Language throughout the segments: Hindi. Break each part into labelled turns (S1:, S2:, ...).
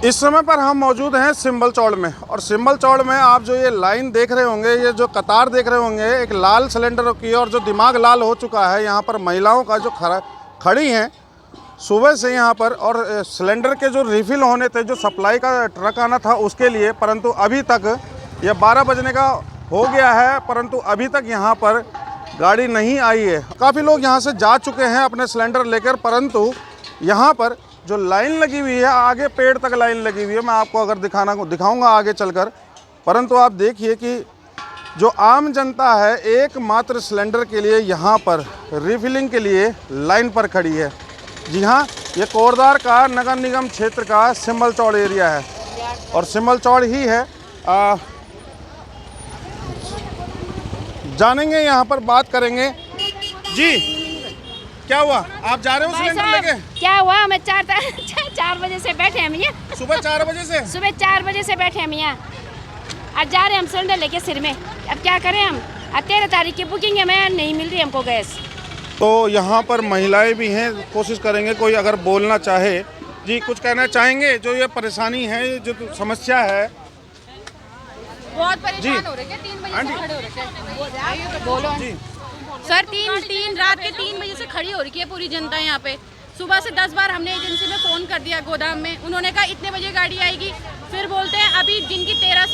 S1: इस समय पर हम मौजूद हैं सिंबल चौड़ में, और सिंबल चौड़ में आप जो ये लाइन देख रहे होंगे, ये जो कतार देख रहे होंगे, एक लाल सिलेंडर की, और जो दिमाग लाल हो चुका है यहाँ पर महिलाओं का, जो खड़ी हैं सुबह से यहाँ पर, और सिलेंडर के जो रिफ़िल होने थे, जो सप्लाई का ट्रक आना था उसके लिए, परंतु अभी तक ये 12 बजने का हो गया है, परंतु अभी तक यहाँ पर गाड़ी नहीं आई है। काफ़ी लोग यहाँ से जा चुके हैं अपने सिलेंडर लेकर, परंतु यहाँ पर जो लाइन लगी हुई है, आगे पेड़ तक लाइन लगी हुई है, मैं आपको अगर दिखाऊंगा आगे चलकर, परंतु आप देखिए कि जो आम जनता है एकमात्र सिलेंडर के लिए यहाँ पर रिफिलिंग के लिए लाइन पर खड़ी है। जी हाँ, ये कोटद्वार का नगर निगम क्षेत्र का सिंबल चौड़ एरिया है, और सिंबल चौड़ ही है। जानेंगे, यहाँ पर बात करेंगे। जी क्या हुआ, आप जा रहे हो सिलेंडर लेके?
S2: क्या हुआ, हमें 4 बजे से बैठे हम यहाँ।
S1: सुबह 4 बजे से?
S2: सुबह 4 बजे से बैठे हम यहाँ, आज जा रहे हैं हम सिलेंडर लेके सिर में। अब क्या करें हम, अब 13 तारीख की बुकिंग है, मैं नहीं मिल रही हमको गैस।
S1: तो यहाँ पर महिलाएं भी हैं, कोशिश करेंगे कोई अगर बोलना चाहे। जी कुछ कहना चाहेंगे, जो ये परेशानी है, जो समस्या है?
S3: बहुत परेशान हो रहे हैं, 3 बजे से खड़े हो रखे हैं। बोलो
S1: जी
S3: सर, तीन रात के 3 बजे से खड़ी हो रही है पूरी जनता यहाँ पे। सुबह से 10 बार हमने एजेंसी में फ़ोन कर दिया गोदाम में, उन्होंने कहा इतने बजे गाड़ी आएगी। फिर बोलते हैं अभी जिनकी 13,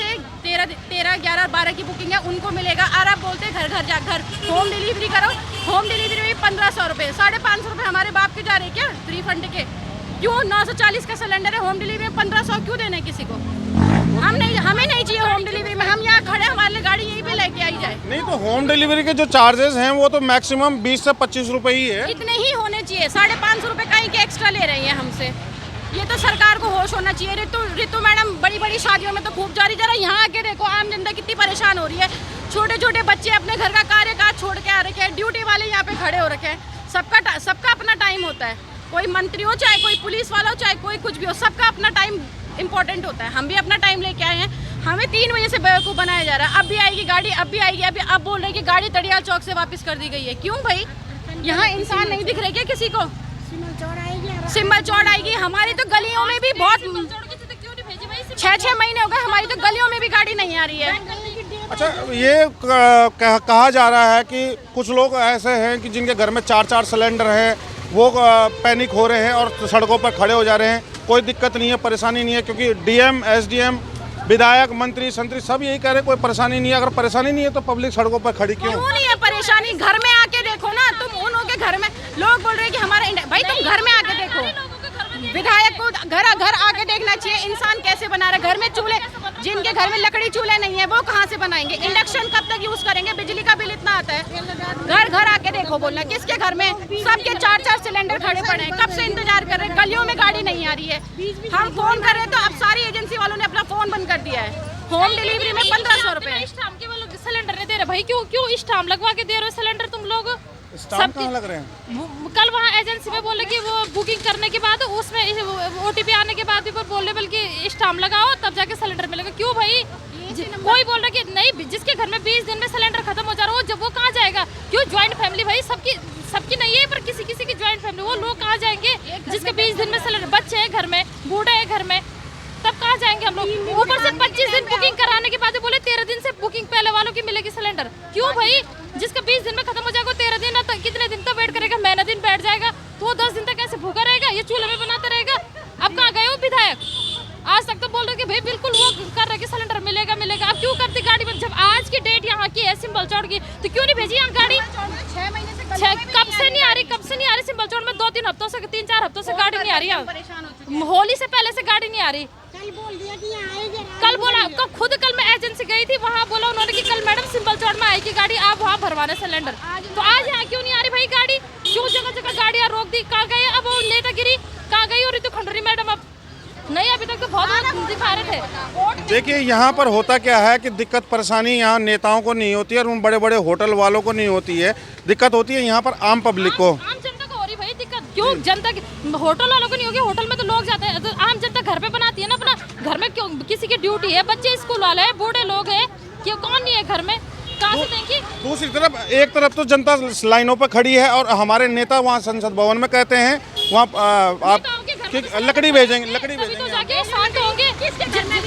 S3: 11, 12 की बुकिंग है उनको मिलेगा। और आप बोलते हैं घर होम डिलीवरी करो। होम डिलीवरी में 1500 रुपये, 550 रुपये हमारे बाप के जा रहे क्या रिफंड के? क्यों 940 का सिलेंडर है, होम डिलीवरी में 1500 क्यों देने किसी को? हमें नहीं चाहिए होम डिलीवरी में, हम यहाँ खड़े, हमारे लिए गाड़ी यहीं पे लेके आई जाए।
S1: नहीं तो होम डिलीवरी के जो चार्जेस हैं वो तो मैक्सिमम 20 से 25 रुपए ही है।
S3: इतने ही होने चाहिए, 550 रुपये कहीं के एक्स्ट्रा ले रही हैं हमसे। ये तो सरकार को होश होना चाहिए। रितु मैडम बड़ी शादियों में तो खूब जा रही, जरा यहाँ आके देखो आम जनता कितनी परेशान हो रही है। छोटे बच्चे अपने घर का काज छोड़ के आ रखे हैं, ड्यूटी वाले यहाँ पे खड़े हो रखे हैं। सबका अपना टाइम होता है, कोई मंत्री हो, चाहे कोई पुलिस वाला हो, चाहे कोई कुछ भी हो, सबका अपना टाइम इम्पोर्टेंट होता है। हम भी अपना टाइम लेके आए हैं, हमें 3 बजे से बेवकूफ़ बनाया जा रहा है। अब भी आएगी गाड़ी, अब भी आएगी, अब बोल रहे कि गाड़ी तड़ियाल चौक से वापस कर दी गई है। क्यों भाई, यहाँ इंसान नहीं दिख रहे क्या किसी को? सिंबल चौड़ आएगी। हमारी तो गलियों में भी बहुत 6 महीने हो गए, हमारी तो गलियों में भी गाड़ी नहीं आ रही है।
S1: अच्छा, ये कहा जा रहा है कि कुछ लोग ऐसे हैं कि जिनके घर में 4 सिलेंडर हैं, वो पैनिक हो रहे हैं और सड़कों पर खड़े हो जा रहे हैं। कोई दिक्कत नहीं है, परेशानी नहीं है, क्योंकि डीएम, एसडीएम, विधायक, मंत्री, संतरी सब यही कह रहे हैं कोई परेशानी नहीं है। अगर परेशानी नहीं है तो पब्लिक सड़कों पर खड़ी क्यों
S3: नहीं है? परेशानी घर में आके देखो ना तुम। उन के घर में लोग बोल रहे हैं कि हमारा भाई, तुम घर में आके देखो। विधायक को घर आके देखना चाहिए इंसान कैसे बना रहा है। घर में चूल्हे, जिनके घर में लकड़ी चूल्हे नहीं है वो कहाँ से बनाएंगे? इंडक्शन कब तक यूज करेंगे? बिजली का बिल इतना आता है। घर आके देखो बोलना, किसके घर में सबके 4 सिलेंडर खड़े पड़े हैं, कब से इंतजार कर रहे हैं, गलियों में गाड़ी नहीं आ रही है। हम फोन कर रहे हैं तो अब सारी एजेंसी वालों ने अपना फोन बंद कर दिया है। होम डिलीवरी में 1500 रुपए
S4: सिलेंडर नहीं दे रहे भाई। क्यों स्टाम्प लगवा के दे रहे हो सिलेंडर तुम लोग?
S1: स्टाम्प कहाँ लग रहे हैं?
S4: कल वहाँ एजेंसी में बोले कि वो बुकिंग करने के बाद उसमें ओटीपी आने के बाद भी बोले बल्कि स्टाम्प लगाओ तब जाके सिलेंडर मिलेगा। क्यों भाई? कोई बोल रहा कि नहीं, जिसके घर में 20 दिन में सिलेंडर खत्म हो जा रहा है जब वो कहाँ जाएगा? क्यों ज्वाइंट फैमिली भाई, सबकी नहीं है, पर किसी की ज्वाइंट फैमिली, वो लोग कहाँ जाएंगे? जिसके 20 दिन में सिलेंडर, बच्चे हैं घर में, बूढ़े हैं घर में, तब कहाँ जाएंगे हम लोग? ऊपर से 25 दिन बुकिंग कराने के बाद बोले 13 दिन से बुकिंग पहले वालों की मिलेगी सिलेंडर। क्यों भाई? जिसका 20 दिन में खत्म हो जाएगा 13 दिन, तो कितने दिन तो वेट करेगा? महीना दिन बैठ जाएगा तो वो 10 दिन तक कैसे भूखा रहेगा? ये चूल्हे में बनाता रहेगा। अब कहाँ गए हो विधायक? आज तक तो बोल रहे कि भाई बिल्कुल वो कर रहे कि सिलेंडर मिलेगा। अब क्यों करती गाड़ी में? जब आज की डेट यहाँ की है सिंबल चौड़ की, तो क्यों नहीं भेजी यहाँ गाड़ी?
S3: 6 महीने से
S4: कब से नहीं आ रही सिंबल चौड़ में? 2-3 हफ्तों से, 3-4 हफ्तों से गाड़ी नहीं आ रही। होली से पहले से गाड़ी नहीं आ रही। कल बोला, कल मैं एजेंसी गई थी, वहाँ बोला उन्होंने कि कल मैडम सिंबल चौड़ में आएगी गाड़ी, आप वहाँ भरवाना सिलेंडर। तो आज यहाँ क्यों नहीं आ रही भाई गाड़ी? क्यों जगह गाड़ियाँ रोक दी? कहाँ गए अब वो नेतागिरी? कहाँ गई और रितु खंडूरी मैडम? अब नहीं, अभी तक तो बहुत दिखा रहे थे।
S1: देखिए यहाँ पर होता क्या है कि दिक्कत परेशानी यहाँ नेताओं को नहीं होती है और उन बड़े बड़े होटल वालों को नहीं होती है। दिक्कत होती है यहाँ पर आम पब्लिक को।
S4: आम जनता को हो रही भाई दिक्कत। क्यों जनता की? होटल वालों को नहीं होगी, होटल में तो लोग जाते हैं, तो आम जनता घर पे बनाती है ना अपना। घर में क्यों? किसी की ड्यूटी है, बच्चे स्कूल वाले हैं, बूढ़े लोग हैं, क्यों कौन नहीं है घर में? कहाँ से देंगे?
S1: दूसरी तरफ एक तरफ तो जनता लाइनों पर खड़ी है और हमारे नेता वहाँ संसद भवन में कहते हैं, वहाँ आप कि लकड़ी भेजेंगे, लकड़ी
S4: तभी तो
S1: भेजेंगे।
S4: जाके शांत होंगे।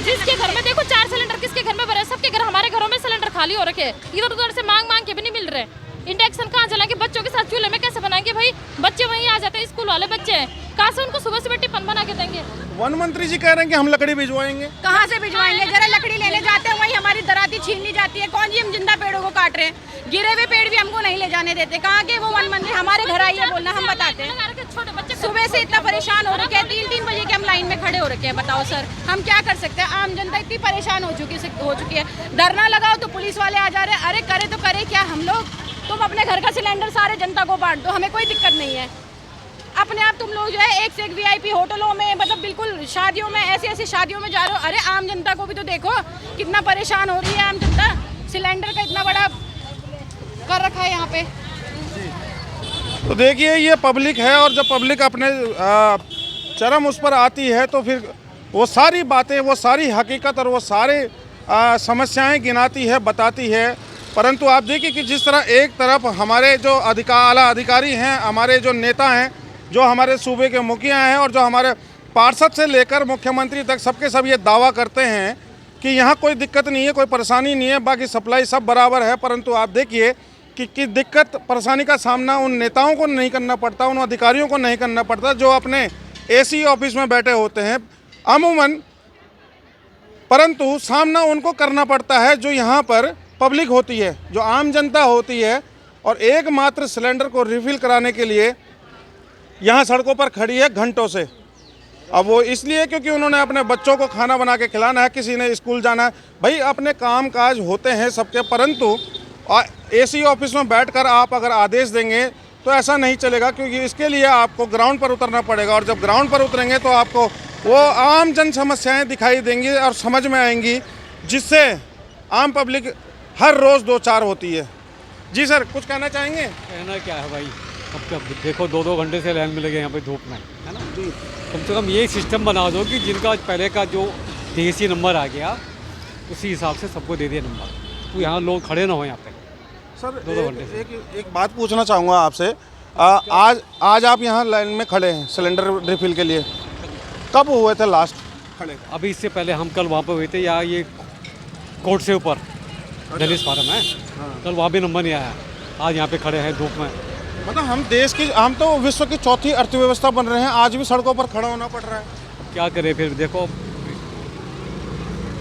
S4: जिसके घर में देखो 4 सिलेंडर किसके घर में भरे, सबके घर, हमारे घरों में सिलेंडर खाली हो रखे, इधर उधर से मांग मांग के भी नहीं मिल रहे। इंडक्शन कहाँ जलाएंगे, बच्चों के साथ चूल्हे में कैसे बनाएंगे भाई, बच्चे वहीं आ जाते हैं, स्कूल वाले बच्चे हैं, कहाँ से उनको सुबह सुबह टिफिन बना के देंगे।
S1: वन मंत्री जी कह रहे हैं कि हम लकड़ी भिजवाएंगे।
S3: कहाँ से भिजवाएंगे, जरा लकड़ी लेने जाते हैं वहीं हमारी दराती छीन ली जाती है। कौन जी हम जिंदा पेड़ों को काट रहे हैं, गिरे हुए पेड़ भी हमको नहीं ले जाने देते। कहाँ के वो वन मंत्री, हमारे घर आइए बोलना, हम बताते हैं।
S4: छोटे बच्चे
S3: सुबह से इतना परेशान हो रखे हैं, 3-3 बजे के हम लाइन में खड़े हो रखे हैं। बताओ सर, हम क्या कर सकते हैं, आम जनता इतनी परेशान हो चुकी है। धरना लगाओ तो पुलिस वाले आ जा रहे हैं, अरे करे तो करे क्या हम लोग, तुम अपने घर का सिलेंडर सारे जनता को बांट दो, हमें कोई दिक्कत नहीं है। अपने आप तुम लोग जो है एक से एक VIP होटलों में, मतलब बिल्कुल शादियों में, ऐसी शादियों में जा रहे हो। अरे आम जनता को भी तो देखो कितना परेशान हो रही है आम जनता, सिलेंडर का इतना बड़ा कर रखा है यहाँ पे।
S1: तो देखिए ये पब्लिक है, और जब पब्लिक अपने चरम उस पर आती है तो फिर वो सारी बातें, वो सारी हकीकत और वो सारे समस्याएं गिनाती है, बताती है। परंतु आप देखिए कि जिस तरह एक तरफ हमारे जो आला अधिकारी हैं, हमारे जो नेता हैं, जो हमारे सूबे के मुखिया हैं, और जो हमारे पार्षद से लेकर मुख्यमंत्री तक सबके सब ये दावा करते हैं कि यहाँ कोई दिक्कत नहीं है, कोई परेशानी नहीं है, बाकी सप्लाई सब बराबर है। परंतु आप देखिए कि दिक्कत परेशानी का सामना उन नेताओं को नहीं करना पड़ता, उन अधिकारियों को नहीं करना पड़ता जो अपने AC ऑफिस में बैठे होते हैं अमूमन, परंतु सामना उनको करना पड़ता है जो यहाँ पर पब्लिक होती है, जो आम जनता होती है, और एकमात्र सिलेंडर को रिफ़िल कराने के लिए यहाँ सड़कों पर खड़ी है घंटों से। अब वो इसलिए क्योंकि उन्होंने अपने बच्चों को खाना बना के खिलाना है, किसी ने स्कूल जाना है, भाई अपने काम काज होते हैं सबके, परंतु AC ऑफिस में बैठकर आप अगर आदेश देंगे तो ऐसा नहीं चलेगा, क्योंकि इसके लिए आपको ग्राउंड पर उतरना पड़ेगा, और जब ग्राउंड पर उतरेंगे तो आपको वो आम जन समस्याएं दिखाई देंगी और समझ में आएंगी, जिससे आम पब्लिक हर रोज़ 2-4 होती है। जी सर, कुछ कहना चाहेंगे?
S5: कहना क्या है भाई, अब क्या देखो 2-2 घंटे से लाइन में लगे यहाँ पे धूप में, है ना जी। कम से कम ये सिस्टम बना दो कि जिनका पहले का जो TC नंबर आ गया उसी हिसाब से सबको दे दिए नंबर, तो यहाँ लोग खड़े ना हो यहाँ पे
S1: सर।
S5: 2-2 घंटे से।
S1: एक बात पूछना चाहूँगा आपसे, आज आप यहाँ लाइन में खड़े हैं सिलेंडर रिफिल के लिए, कब हुए थे लास्ट खड़े?
S5: अभी इससे पहले हम कल वहाँ पे हुए थे, यहाँ ये कोर्ट से ऊपर दलित फार्म है, कल वहाँ भी नंबर नहीं आया, आज यहाँ पे खड़े हैं धूप में।
S1: मतलब हम तो विश्व की चौथी अर्थव्यवस्था बन रहे हैं, आज भी सड़कों पर खड़ा होना पड़ रहा है।
S5: क्या करें फिर, देखो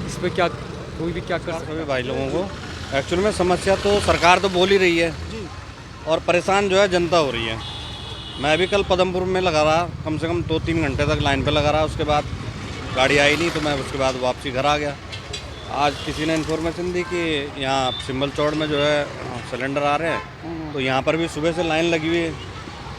S5: इस पर क्या कोई भी क्या कर सकता
S6: सभी भाई लोगों को एक्चुअल में समस्या तो सरकार तो बोल ही रही है और परेशान जो है जनता हो रही है। मैं भी कल पदमपुर में लगा रहा, कम से कम 2-3 घंटे तक लाइन पे लगा रहा, उसके बाद गाड़ी आई नहीं तो मैं उसके बाद वापसी घर आ गया। आज किसी ने इन्फॉर्मेशन दी कि यहाँ सिंबल चौड़ में जो है सिलेंडर आ रहे हैं, तो यहाँ पर भी सुबह से लाइन लगी हुई है,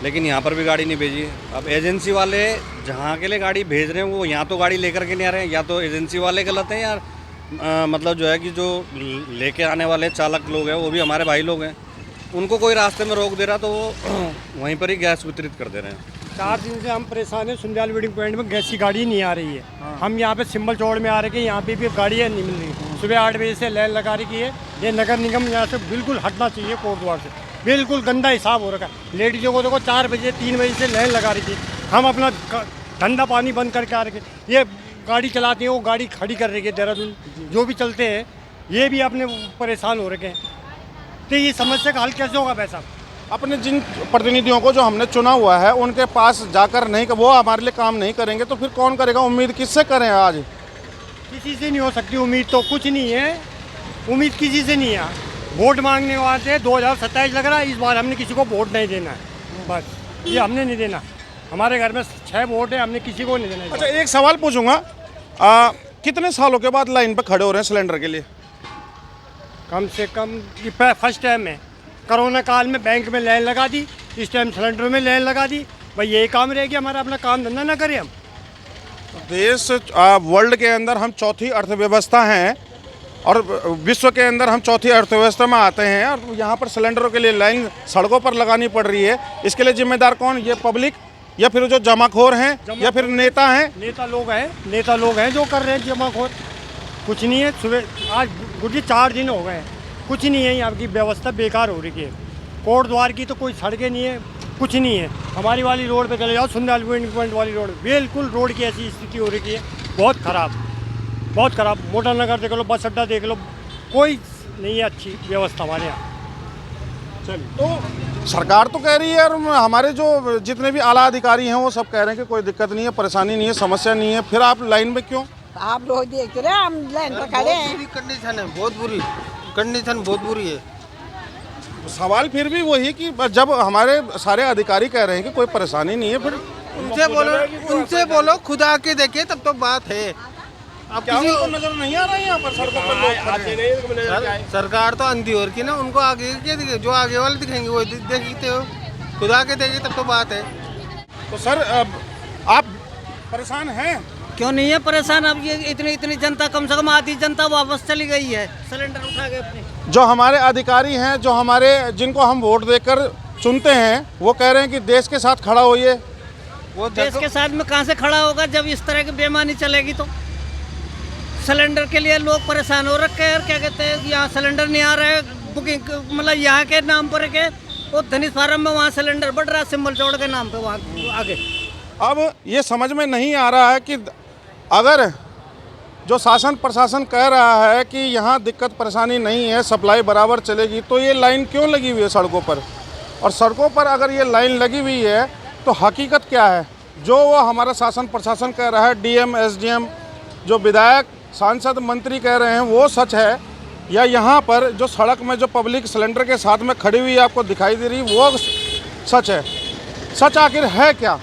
S6: लेकिन यहाँ पर भी गाड़ी नहीं भेजी है। अब एजेंसी वाले जहाँ के लिए गाड़ी भेज रहे हैं वो यहाँ तो गाड़ी लेकर के नहीं आ रहे हैं, या तो एजेंसी वाले गलत हैं, या मतलब जो है कि जो लेके आने वाले चालक लोग हैं वो भी हमारे भाई लोग हैं, उनको कोई रास्ते में रोक दे रहा तो वो वहीं पर ही गैस वितरित कर दे रहे हैं।
S7: 4 दिन से हम परेशान हैं, सुंदयाल वेडिंग पॉइंट में गैस की गाड़ी नहीं आ रही है। हम यहाँ पे सिंबल चौड़ में आ रहे हैं, यहाँ पे भी गाड़ियाँ नहीं मिल रही। सुबह 8 बजे से लाइन लगा रही है। ये नगर निगम यहाँ से बिल्कुल हटना चाहिए, कोर्ट द्वार से बिल्कुल गंदा हिसाब हो रखा है। लेडीज़ों को देखो 4 बजे 3 बजे से लाइन लगा रही थी, हम अपना धंधा पानी बंद करके आ रहे थे। ये गाड़ी चलाती है, वो गाड़ी खड़ी कर रही है, देहरादून जो भी चलते हैं ये भी अपने परेशान हो रखे हैं। तो ये समस्या का हल कैसे होगा भाई साहब?
S1: अपने जिन प्रतिनिधियों को जो हमने चुना हुआ है उनके पास जाकर नहीं, वो हमारे लिए काम नहीं करेंगे तो फिर कौन करेगा? उम्मीद किससे करें? आज
S7: किसी से नहीं हो सकती उम्मीद, तो कुछ नहीं है, उम्मीद किसी से नहीं है। वोट मांगने वाले 2027 लग रहा है, इस बार हमने किसी को वोट नहीं देना है, बस ये हमने नहीं देना। हमारे घर में 6 वोट है, हमने किसी को नहीं देना।
S1: अच्छा, एक सवाल पूछूंगा, कितने सालों के बाद लाइन पर खड़े हो रहे हैं सिलेंडर के लिए?
S7: कम से कम ये फर्स्ट टाइम है। कोरोना काल में बैंक में लाइन लगा दी, इस टाइम सिलेंडर में लाइन लगा दी। भाई यही काम रहेगी, हमारा अपना काम धंधा ना करें हम।
S1: देश वर्ल्ड के अंदर हम चौथी अर्थव्यवस्था हैं और विश्व के अंदर हम चौथी अर्थव्यवस्था में आते हैं, और यहाँ पर सिलेंडरों के लिए लाइन सड़कों पर लगानी पड़ रही है। इसके लिए जिम्मेदार कौन? ये पब्लिक, या फिर जो जमाखोर हैं, या फिर नेता हैं?
S7: नेता लोग हैं जो कर रहे हैं जमाखोर। कुछ नहीं है। सुबह आज गुड़ी 4 दिन हो गए, कुछ नहीं है। यहाँ की व्यवस्था बेकार हो रही है। कोर्ट द्वार की तो कोई सड़कें नहीं है, कुछ नहीं है। हमारी वाली रोड पे चले जाओ, सुंदर वेडिंग पॉइंट वाली रोड, बिल्कुल रोड की ऐसी स्थिति हो रही है, बहुत ख़राब, बहुत ख़राब। मोटर नगर देख लो, बस अड्डा देख लो, कोई नहीं है अच्छी व्यवस्था हमारे यहाँ।
S1: तो सरकार तो कह रही है और हमारे जो जितने भी आला अधिकारी हैं वो सब कह रहे हैं कि कोई दिक्कत नहीं है, परेशानी नहीं है, समस्या नहीं है, फिर आप लाइन में क्यों?
S8: आप लोग देख रहे हैं, हम लाइन पर खड़े हैं।
S9: बुरी कंडीशन है, बहुत बुरी कंडीशन, बहुत बुरी है।
S1: सवाल फिर भी वही कि जब हमारे सारे अधिकारी कह रहे हैं कि कोई परेशानी नहीं है, फिर
S9: उनसे बोलो खुद आके देखे तब तो बात है। अब
S1: क्या उनको नजर नहीं आ रहा है यहाँ पर सड़कों पर लोग खड़े हैं?
S9: सरकार तो अंधी हो रही है ना, उनको आगे क्या दिखे, जो आगे वाले दिखेंगे वो देखते हो, खुद आके देखे तब तो बात है।
S1: तो सर आप परेशान हैं?
S10: क्यों नहीं है परेशान? अब ये इतनी जनता, कम से कम आधी जनता वापस चली गई है सिलेंडर उठा के अपने।
S1: जो हमारे अधिकारी हैं, जो हमारे जिनको हम वोट देकर चुनते हैं, वो कह रहे हैं कि देश के साथ खड़ा होइए।
S10: वो देश के साथ में कहाँ से खड़ा होगा जब इस तरह की बेईमानी चलेगी? तो सिलेंडर के लिए लोग परेशान हो रखे हैं। क्या कहते हैं, यहाँ सिलेंडर नहीं आ रहा है, बुकिंग मतलब यहाँ के नाम पर के वो धनिश फार्म में वहाँ सिलेंडर बढ़ रहा है, सिंबल चौड़ के नाम पे वहाँ आगे।
S1: अब ये समझ में नहीं आ रहा है कि अगर जो शासन प्रशासन कह रहा है कि यहाँ दिक्कत परेशानी नहीं है, सप्लाई बराबर चलेगी, तो ये लाइन क्यों लगी हुई है सड़कों पर? और सड़कों पर अगर ये लाइन लगी हुई है तो हकीकत क्या है? जो वो हमारा शासन प्रशासन कह रहा है, डीएम एसडीएम, जो विधायक सांसद मंत्री कह रहे हैं, वो सच है? या यहाँ पर जो सड़क में जो पब्लिक सिलेंडर के साथ में खड़ी हुई आपको दिखाई दे रही वो सच है? सच आखिर है क्या?